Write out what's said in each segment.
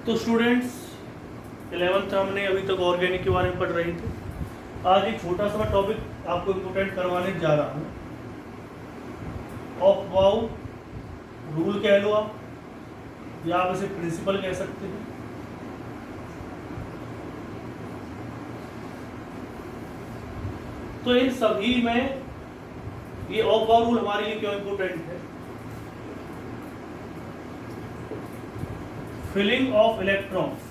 तो students 11th हमने अभी तक ऑर्गेनिक के बारे में पढ़ रहे थे। आज एक छोटा सा टॉपिक आपको इम्पोर्टेंट करवाने जा रहा हूँ। ऑफ वाउ रूल कह लो आप, या आप इसे प्रिंसिपल कह सकते हैं। तो इन सभी में ये ऑफ वाउ रूल हमारे लिए क्यों इम्पोर्टेंट है? Filling of electrons,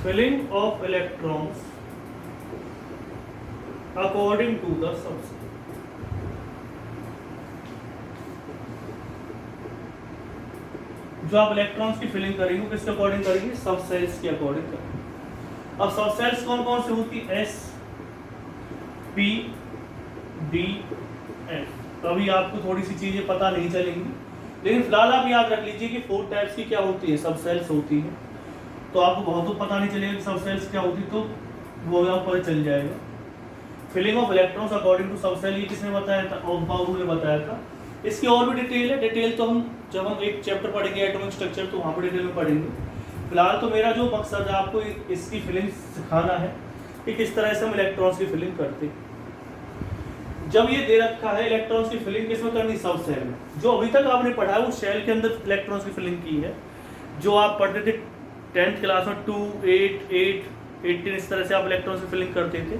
filling of electrons according to the substance। जो आप इलेक्ट्रॉन्स की फिलिंग करेंगे किसके अकॉर्डिंग करेंगे? सब सेल्स के अकॉर्डिंग करेंगे। अब सब सेल्स कौन कौन से होती है? S, P, D, F. तो अभी आपको थोड़ी सी चीजें पता नहीं चलेंगी, लेकिन फिलहाल आप याद रख लीजिए कि 4 टाइप्स की क्या होती है? सब सेल्स होती है। तो आपको बहुत तो पता नहीं चलेगा कि सब सेल्स क्या होती, तो वो यहाँ पर चल जाएगा। Filling of electrons according to subshell, ये किसने बताया था? ऑफ वाउ रूल ने बताया था। इसकी और भी डिटेल है। डिटेल तो जब हम एक चैप्टर पढ़ेंगे एटॉमिक स्ट्रक्चर, तो वहाँ पर डिटेल में पढ़ेंगे। फिलहाल तो मेरा जो मकसद है आपको इसकी फिलिंग सिखाना है कि किस तरह से हम इलेक्ट्रॉन्स की फिलिंग करते हैं। जब ये दे रखा है इलेक्ट्रॉन्स की फिलिंग किसमें करनी? सब सेल में। जो अभी तक आपने पढ़ा है वो शेल के अंदर इलेक्ट्रॉन्स की फिलिंग की है। जो आप पढ़ते थे 10th क्लास में 2, 8, 8, 18 इस तरह से आप इलेक्ट्रॉन्स की फिलिंग करते थे,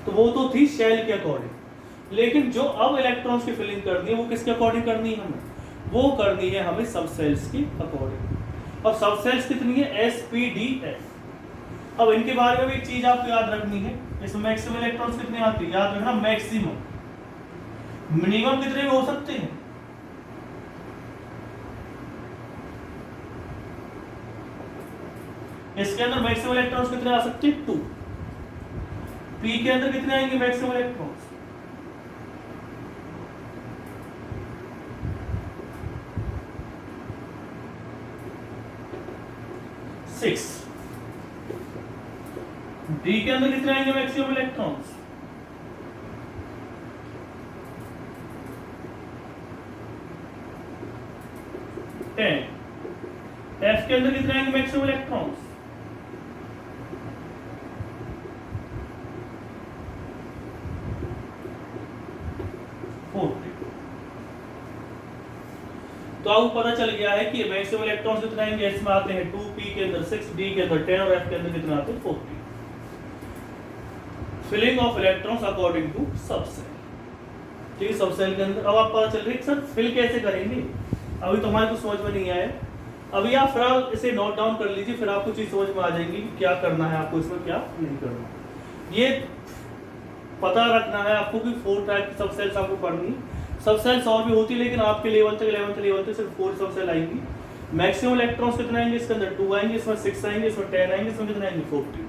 तो वो तो थी शेल के अकॉर्डिंग। लेकिन जो अब इलेक्ट्रॉन्स की फिलिंग करनी है वो किसके अकॉर्डिंग करनी है हमें? वो करनी है हमें सब सेल्स की अकॉर्डिंग। और सब सेल्स कितनी है? S, P, D, F. अब इनके बारे में भी एक चीज आपको याद रखनी है। इसमें मैक्सिमम इलेक्ट्रॉन्स कितने आते हैं? याद रखना मैक्सिमम। मिनिमम कितने भी हो सकते हैं? इसके अंदर मैक्सिमम इलेक्ट्रॉन्स कितने आ सकते हैं? 2। पी के अंदर कितने आएंगे मैक्सिमम इलेक्ट्रॉन्स? 6। डी के अंदर कितने आएंगे मैक्सिमम इलेक्ट्रॉन्स? 10। एफ के अंदर कितने आएंगे मैक्सिमम इलेक्ट्रॉन्स? 40। तो आपको पता चल गया है कि मैक्सिमम इलेक्ट्रॉन्स कितने आएंगे? एस में आते हैं 2, पी के अंदर 6, डी के अंदर 10 और एफ के अंदर कितने आते हैं? 40। Filling of electrons according to subshell. ठीक है, सब सेल के अंदर। अब आप पता चल रही है सर फिल कैसे करेंगे? अभी तो हमारे को समझ में नहीं आया। अभी आप फिलहाल इसे नोट डाउन कर लीजिए, फिर आपको चीज समझ में आ जाएंगी कि क्या करना है आपको, इसमें क्या नहीं करना। ये पता रखना है आपको कि 4 टाइप की सब सेल्स आपको पढ़नी है। सब सेल्स और भी होती है, लेकिन आपके लेवल तक 11th लेवल तक सिर्फ 4 सब सेल आएंगी। मैक्सिमम इलेक्ट्रॉन्स कितने आएंगे? इसके अंदर 2 आएंगे, इसमें 6 आएंगे, इसमें 10 आएंगे, इसमें कितने आएंगे? 40।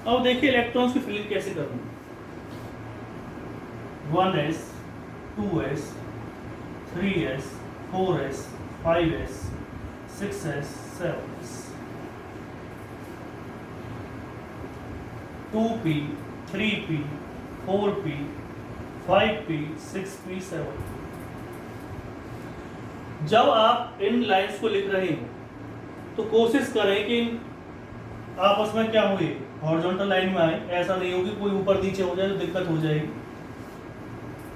अब देखिए इलेक्ट्रॉन्स की फिलिंग कैसे करनी है। 1s, 2s, 3s, 4s, 5s, 6s, 7s, 2p, 3p, 4p, 5p, 6p, 7p। जब आप इन लाइंस को लिख रहे हो तो कोशिश करें कि आपस में क्या हुए? हॉरिजॉन्टल लाइन में आए। ऐसा नहीं होगी कोई ऊपर नीचे हो जाए तो दिक्कत हो जाएगी।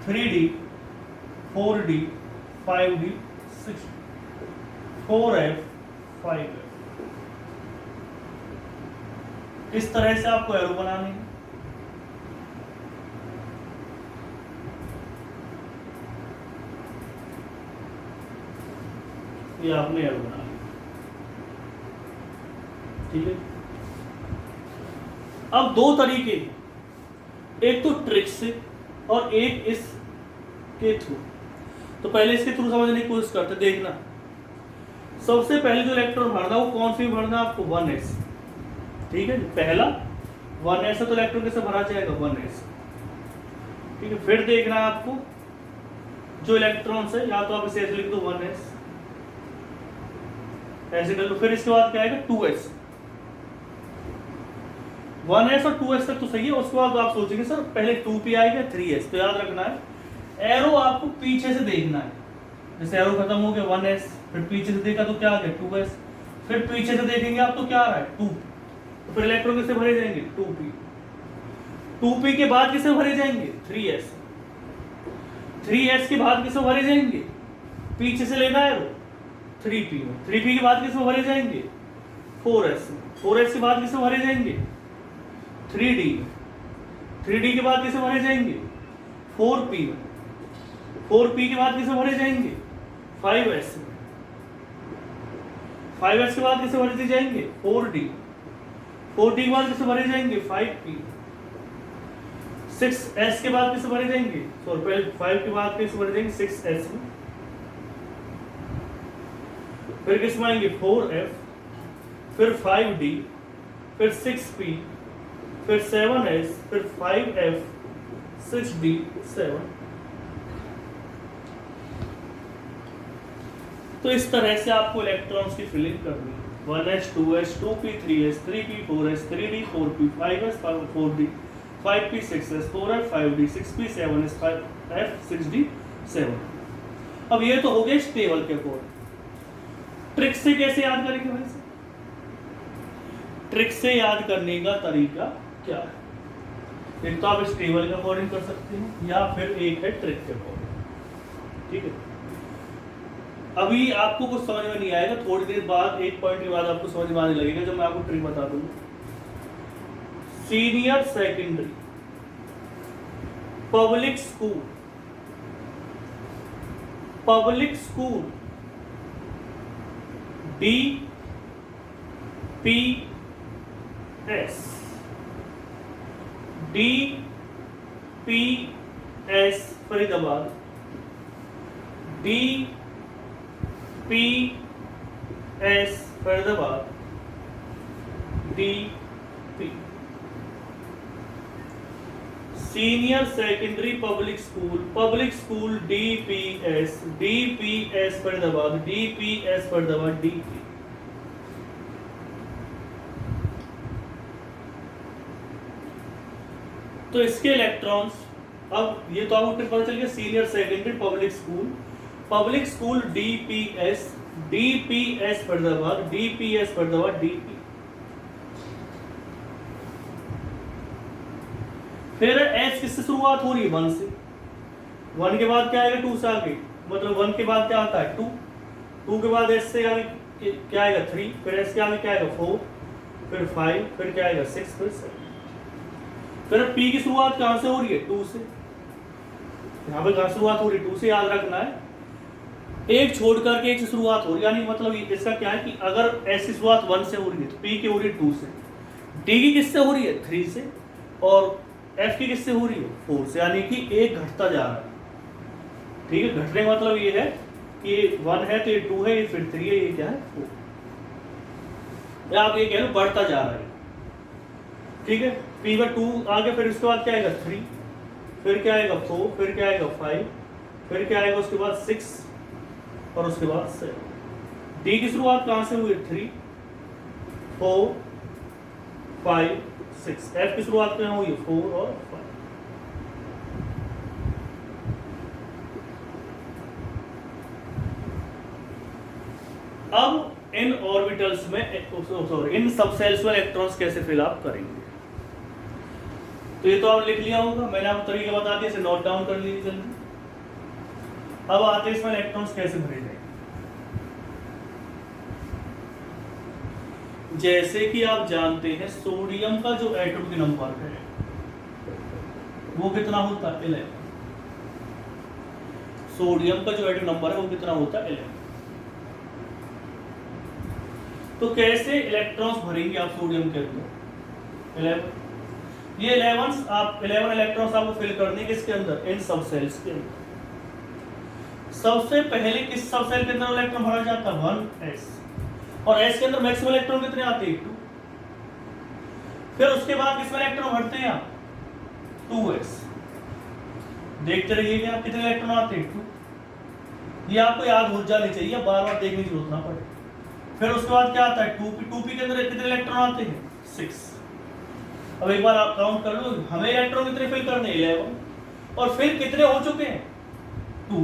3D, 4D, 5D, 6D, 4F, 5F। इस तरह से आपको एरो बनाने हैं। ये आपने एरो बना लिया। ठीक है। अब दो तरीके, एक तो ट्रिक से और एक इसके थ्रू। तो पहले इसके थ्रू समझने की कोशिश करते, देखना सबसे पहले जो इलेक्ट्रॉन भरना वो कौन सी भरना आपको 1s, ठीक है। पहला 1s है तो इलेक्ट्रॉन कैसे भरा जाएगा 1s, ठीक है। फिर देखना आपको जो इलेक्ट्रॉन्स है, या तो आप इसे ऐसे लिख दो 1s, ऐसे कर लो। फिर इसके बाद क्या आएगा 2s, 1s और 2s तक तो सही है। उसके बाद आप सोचेंगे सर पहले 2p आएगा 3s, तो याद रखना है एरो आपको पीछे से देखना है। जैसे एरो खत्म हो गया 1s, फिर पीछे से देखा तो क्या आ गया 2s, फिर पीछे से देखेंगे आप तो क्या आ रहा है 2, तो फिर इलेक्ट्रॉन किससे भरे जाएंगे 2p, 2p के बाद किससे भरे जाएंगे 3s, 3s के बाद किससे भरे जाएंगे, पीछे से लेना है 3p में, 3p के बाद किससे भरे जाएंगे 4s में, 4s के बाद किससे भरे जाएंगे 3d में, 3d के बाद किससे भरे जाएंगे 4p में, 4p के बाद किससे भरे जाएंगे 5s में, 5s के बाद किससे भरे जाएंगे 4d, 4d के बाद किससे भरे जाएंगे 5p, 6s के बाद किससे भरे जाएंगे, सॉरी पहले 5 के बाद किससे भरे जाएंगे 6s में, फिर किसमें आएंगे 4f, फिर 5d, फिर 6p, फिर 7s, फिर 5f, 6d, 7। तो इस तरह से आपको इलेक्ट्रॉन्स की फिलिंग करनी है 1s 2s 2p 3s 3p 4s 3d 4p 5s 4d 5p 6s 4f 5d 6p 7s 5f 6d 7। अब ये तो हो गया इस टेबल के अकॉर्डिंग। ट्रिक से कैसे याद करेंगे भाई से? ट्रिक से याद करने का तरीका क्या है? एक तो आप इस टेबल के अकॉर्डिंग कर सकते हैं, या फिर एक है ट्रिक के अकॉर्डिंग, ठीक है। अभी आपको कुछ समझ में नहीं आएगा, थोड़ी देर बाद एक पॉइंट के बाद आपको समझ में आने लगेगा जब मैं आपको ट्रिक बता दूंगा। Senior secondary public school, public school DPS, DPS Faridabad, DPS Faridabad, DP senior secondary public school DPS Faridabad, DPS Faridabad, DP। तो इसके इलेक्ट्रॉन्स, अब ये तो आपको पता चल गया senior secondary public school DPS Faridabad, DPS Faridabad, DP। फिर एस किससे शुरुआत हो रही है 1 से, 1 के बाद क्या आएगा 2 से आगे, मतलब 1 के बाद क्या आता है 2, 2 के बाद एस से आगे क्या आएगा 3, फिर एस के आगे क्या आएगा 4, फिर 5, फिर क्या आएगा 6, फिर 7। फिर पी की शुरुआत कहां से हो रही है 2 से, यहाँ पे कहां शुरुआत हो रही है 2 से, याद रखना है एक छोड़ करके एक से शुरुआत हो रही है, यानी मतलब इसका क्या है कि अगर एस की शुरुआत 1 से हो रही है तो पी की हो रही है 2 से, डी की किससे हो रही है 3 से, और एफ की किससे हो रही है 4 से, यानी कि एक घटता जा रहा है, ठीक है। घटने का मतलब ये है कि 1 है तो ये 2 है, ये फिर 3 है, ये क्या है 4, या आप ये कह लो बढ़ता जा रहा है, ठीक है। पी का 2 आगे, फिर उसके बाद क्या आएगा 3, फिर क्या आएगा 4, फिर क्या आएगा 5, फिर क्या आएगा उसके बाद 6 और उसके बाद 7। डी की शुरुआत कहां से हुई 3, 4, 5, 6। एफ की शुरुआत कहां हुई 4 और 5। अब इन ऑर्बिटल्स में सॉरी इन सबसेल्स में इलेक्ट्रॉन्स कैसे फिल अप करेंगे, तो ये तो आप लिख लिया होगा, मैंने आपको तरीका बता दिया, इसे नोट डाउन कर लीजिए जल्दी। अब आते हैं इसमें इलेक्ट्रॉन्स कैसे भरे जाएंगे। जैसे कि आप जानते हैं सोडियम का जो एटॉमिक नंबर है वो कितना होता है 11। सोडियम का जो एटॉमिक नंबर है वो कितना होता है 11। तो कैसे इलेक्ट्रॉन्स भरेंगे आप सोडियम के अंदर 11। ये 11 आप 11 इलेक्ट्रॉन्स आपको फिल करने के इसके अंदर इन सब सेल्स के अंदर। सबसे पहले किस सब सेल के अंदर इलेक्ट्रॉन भरा जाता है 1s, और s के अंदर मैक्सिमम इलेक्ट्रॉन कितने आते हैं 2। फिर उसके बाद किसमें इलेक्ट्रॉन भरते हैं आप 2s। देखते रहिएगा आप कितने इलेक्ट्रॉन आते हैं 2। ये आपको याद हो जानी चाहिए, बार बार देखने की जरूरत ना पड़े। फिर उसके बाद क्या आता है 2p के अंदर कितने इलेक्ट्रॉन आते हैं 6। अब एक बार आप काउंट कर लो, हमें इलेक्ट्रॉन कितने फिल करने 11, और फिर कितने हो चुके हैं 2,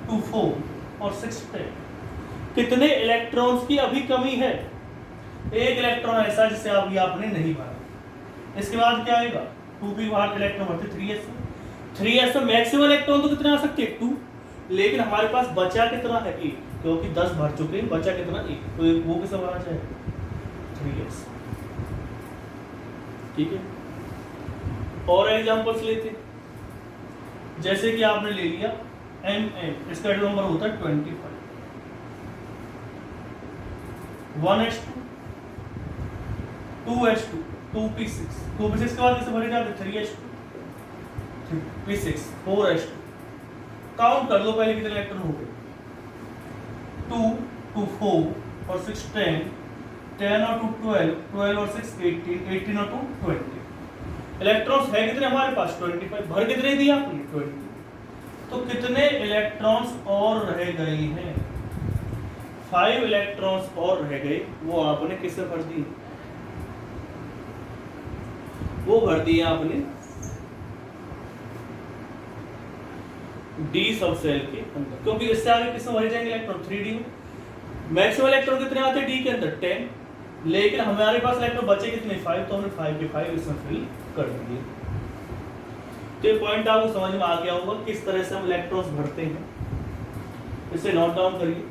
2 4 और 6 10। कितने इलेक्ट्रॉन्स की अभी कमी है, एक इलेक्ट्रॉन ऐसा जिसे अभी आपने नहीं भरा। इसके बाद क्या आएगा 2p बाहर इलेक्ट्रॉन भरते 3s में मैक्सिमम इलेक्ट्रॉन तो कितने आ सकते हैं 2, लेकिन हमारे पास बचा कितना है 1, क्योंकि 10 भर चुके हैं, बचा कितना 1, तो वो किससे भरा जाए 3s। ठीक है, और एग्जांपल्स लेते, जैसे कि आपने ले लिया mm, इसका नंबर होता है 25, 1s2, 2s2, 2p6, 2p6 के बाद किसे भरे जाते 3s2, 3p6, 4s2। काउंट कर लो पहले कितने इलेक्ट्रॉन हो गए 2, 2 4 और 6 10, 10 और 2 12, 12 और 6 18, 18 और 2 20। इलेक्ट्रॉन्स है कितने हमारे पास 25, भर कितने दिया आपने 20। तो कितने इलेक्ट्रॉन्स और रह गए हैं 5 इलेक्ट्रॉन्स और रह गए, वो आपने किससे भर दिए, वो भर दिए आपने डी सब सेल के अंदर, क्योंकि इससे आगे किसमें भरे जाएंगे इलेक्ट्रॉन 3d में। मैक्सिमम इलेक्ट्रॉन कितने आते हैं डी के अंदर 10, लेकिन हमारे पास इलेक्ट्रॉन बचे कितने 5, तो हमने 5 के 5 इसमें फिल कर दिए। तो ये पॉइंट आपको समझ में आ गया होगा किस तरह से हम इलेक्ट्रॉन्स भरते हैं, इसे नोट डाउन करिए।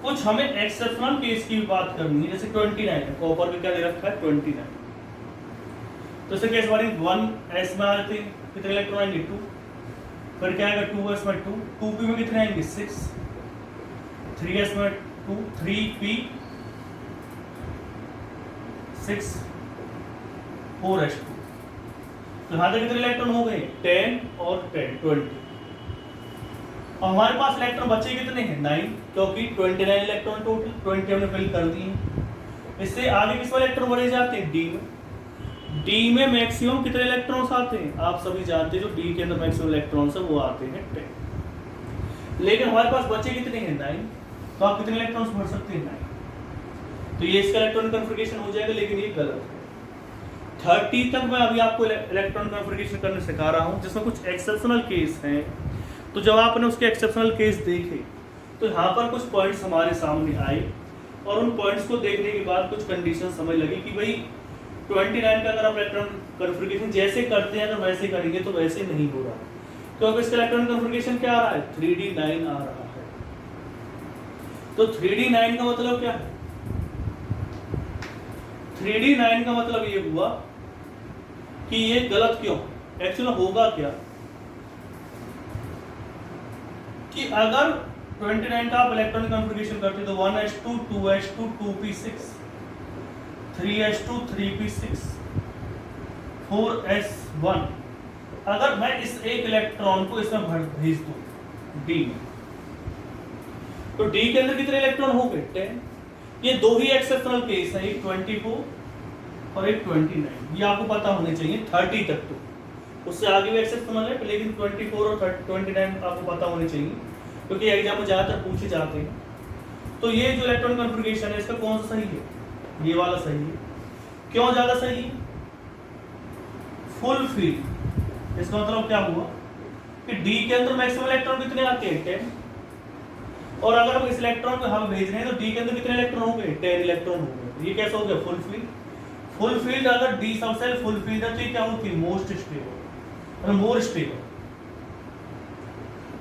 कुछ हमें एक्सेप्शनल केस की भी बात करनी है, जैसे 29 है, कॉपर में क्या दे रखा है 29। तो इसे केस वाली 1s में आ जाते कितने इलेक्ट्रॉन आएंगे 2, फिर क्या आएगा 2s में 2, 2p में कितने आएंगे 6, 3s में 2, 3p 6, 4s2। तो यहाँ तक कितने इलेक्ट्रॉन हो गए 10 और 10 20। और हमारे पास इलेक्ट्रॉन बचे कितने हैं 9, क्योंकि 29 इलेक्ट्रॉन टोटल 20 हमने फिल कर दिए। इससे आगे किस इलेक्ट्रॉन भरे जाते हैं डी में। डी में मैक्सिमम कितने इलेक्ट्रॉन्स आते हैं आप सभी जानते हैं, जो डी के अंदर मैक्सिमम इलेक्ट्रॉन्स है वो आते हैं 10, लेकिन हमारे पास बचे कितने हैं 9, तो आप कितने इलेक्ट्रॉन्स भर सकते हैं 9। तो ये इसका इलेक्ट्रॉन कन्फिगरेशन हो जाएगा, लेकिन ये गलत है। 30 तक मैं अभी आपको इलेक्ट्रॉन कन्फिगरेशन करने सिखा रहा हूँ, जिसमें कुछ एक्सेप्शनल केस हैं। तो जब आपने उसके एक्सेप्शनल केस देखे तो यहाँ पर कुछ पॉइंट्स हमारे सामने आए, और उन पॉइंट्स को देखने के बाद कुछ कंडीशन समझ लगी कि भाई 29 का अगर आप इलेक्ट्रॉन कन्फिगरेशन जैसे करते हैं अगर वैसे करेंगे तो वैसे नहीं हो रहा, क्योंकि इसका इलेक्ट्रॉन कन्फिगरेशन क्या आ रहा है 3d9 आ रहा है। तो 3d9 का मतलब क्या है, 3d9 का मतलब ये हुआ कि ये गलत क्यों, एक्चुअली होगा क्या कि अगर 29 का आप इलेक्ट्रॉनिक कॉन्फ़िगरेशन करते तो 1s2 2s2 2p6 3s2 3p6 4s1, अगर मैं इस एक इलेक्ट्रॉन को इसमें भेज दूं डी में, तो डी के अंदर कितने इलेक्ट्रॉन हो गए 10। ये दो ही एक्सेप्शनल केस है, एक 24 और एक 29। ये आपको पता होने चाहिए 30 तक, तो उससे आगे भी एक्सेप्शनल है, लेकिन 24 और 29 आपको पता होने चाहिए, क्योंकि एग्जाम में ज्यादातर पूछे जाते हैं। तो ये जो इलेक्ट्रॉन कॉन्फ़िगरेशन है इसका कौन सा सही है, ये वाला सही है। क्यों ज्यादा सही है, फुल फील्ड। इसका मतलब क्या हुआ कि डी के अंदर मैक्सिमम इलेक्ट्रॉन कितने आते हैं 10, और अगर हम इस इलेक्ट्रॉन को हम भेज रहे हैं तो डी के अंदर कितने इलेक्ट्रॉन हो गए 10 इलेक्ट्रॉन हो गए। ये कैसे हो गया फुल फील्ड। फुल फील्ड अगर डी सब सेल फुल फील्ड है तो ये क्या होती है मोस्ट स्टेबल और मोर स्टेबल।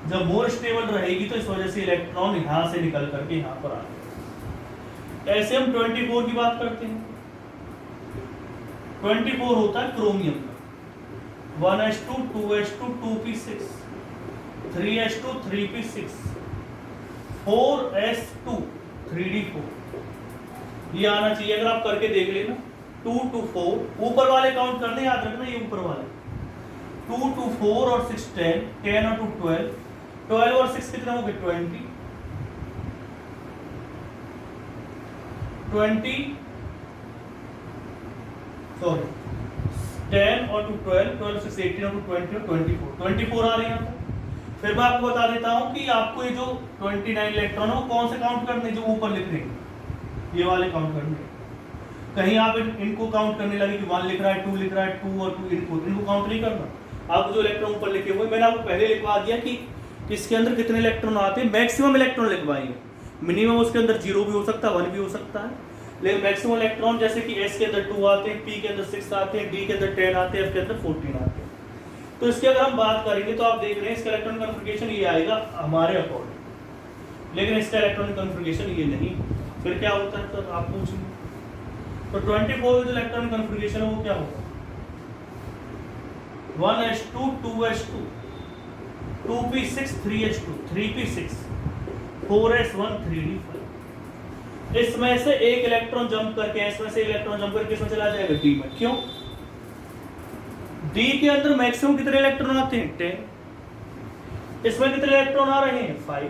जब मोर स्टेबल रहेगी तो इस वजह से इलेक्ट्रॉन यहाँ से निकल करके यहाँ पर आ गए। ऐसे हम 24 की बात करते हैं। 24 होता है क्रोमियम का, 1s2 2s2 2p6 3s2 3p6 4s2 3d4, ये आना चाहिए। अगर आप करके देख लेना 2 to 4, ऊपर वाले काउंट करने याद रखना, ये ऊपर वाले 2 to 4 और 6 10, 10 और 2 12, 12 और 6 कितना हो गए 20, 10 और 2 12, 12 6 18 और 2 20 और 24 आ रहे हैं। फिर मैं आपको बता देता हूं कि आपको ये जो 29 इलेक्ट्रॉन है वो कौन से काउंट करने, जो ऊपर लिख रहे हैं ये वाले काउंट करने। कहीं आप इनको काउंट करने लगे कि 1 लिख रहा है 2 लिख रहा है 2 और 2 इनको काउंट नहीं करना। आप जो इलेक्ट्रॉन ऊपर लिखे हुए मैंने आपको पहले लिखवा दिया कि इसके अंदर कितने इलेक्ट्रॉन आते हैं, मैक्सिमम इलेक्ट्रॉन लिखवाएंगे। मिनिमम उसके अंदर 0 भी हो सकता है 1 भी हो सकता है, लेकिन मैक्सिमम इलेक्ट्रॉन जैसे कि S के अंदर 2 आते हैं, P के अंदर 6 आते हैं, D के अंदर 10 आते हैं, F के अंदर 14 आते हैं। तो इसकी अगर हम बात करेंगे तो आप देख रहे हैं इसका इलेक्ट्रॉन कन्फिगरेशन ये आएगा हमारे अकॉर्डिंग, लेकिन इसका इलेक्ट्रॉन कन्फिगरेशन ये नहीं। फिर क्या होता है तो आप पूछेंगे तो 24 जो इलेक्ट्रॉन कन्फिगरेशन है वो क्या होगा, 1s2 2s2 2p6 3s2 3p6 4s1 3d5। इसमें से एक इलेक्ट्रॉन जंप करके, इसमें से इलेक्ट्रॉन जंप करके इसमें चला जाएगा डी में। क्यों? डी के अंदर मैक्सिमम कितने इलेक्ट्रॉन आते हैं 10, इसमें कितने इलेक्ट्रॉन आ रहे हैं 5,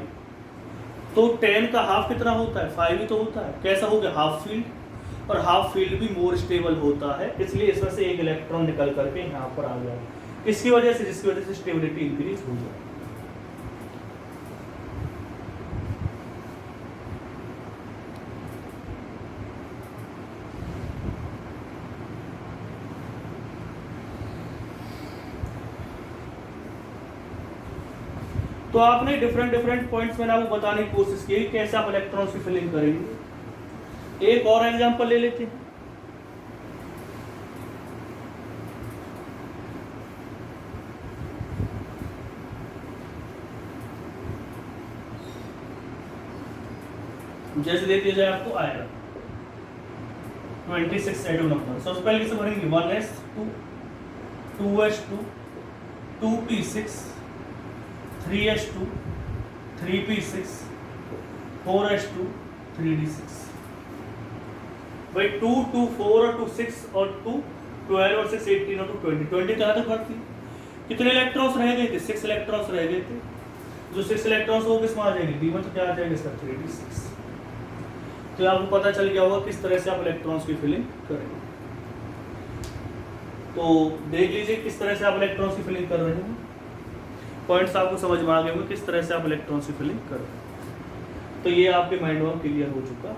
तो 10 का हाफ कितना होता है 5 ही तो होता है। कैसा हो गया हाफ फील्ड, और हाफ फील्ड भी मोर स्टेबल होता है, इसलिए इसमें से एक इलेक्ट्रॉन निकल करके यहाँ पर आ गया, इसकी वजह से, जिसकी वजह से स्टेबिलिटी इंक्रीज हो जाए। तो आपने डिफरेंट पॉइंट्स मैंने आपको बताने की कोशिश की कैसे आप इलेक्ट्रॉन्स की फिलिंग करेंगे। एक और एग्जांपल ले लेते हैं। जैसे दे दिया जाए आपको आयरन 26 एटम नंबर, सबसे पहले किसे भरेंगे 1s2 2s2 2p6 3s2 3p6 4s2 3d6। भाई 2 2 4 और 2 6 और 2 12 और 6 18 और 2 20 20 कहाँ तक भरती, कितने इलेक्ट्रॉन्स रह गए थे 6 इलेक्ट्रॉन्स रह गए थे। जो 6 इलेक्ट्रॉन्स वो किस में आ जाएंगे डी में, तो क्या आ जाएगा इसका 3d6। तो आपको पता चल गया होगा किस तरह से आप इलेक्ट्रॉन्स की फिलिंग करेंगे। तो देख लीजिए किस तरह से आप इलेक्ट्रॉन्स की फिलिंग कर रहे हैं, पॉइंट्स आपको समझ में आ गए होंगे किस तरह से आप इलेक्ट्रॉन्स की फिलिंग कर रहे हैं। तो ये आपके माइंड में क्लियर हो चुका।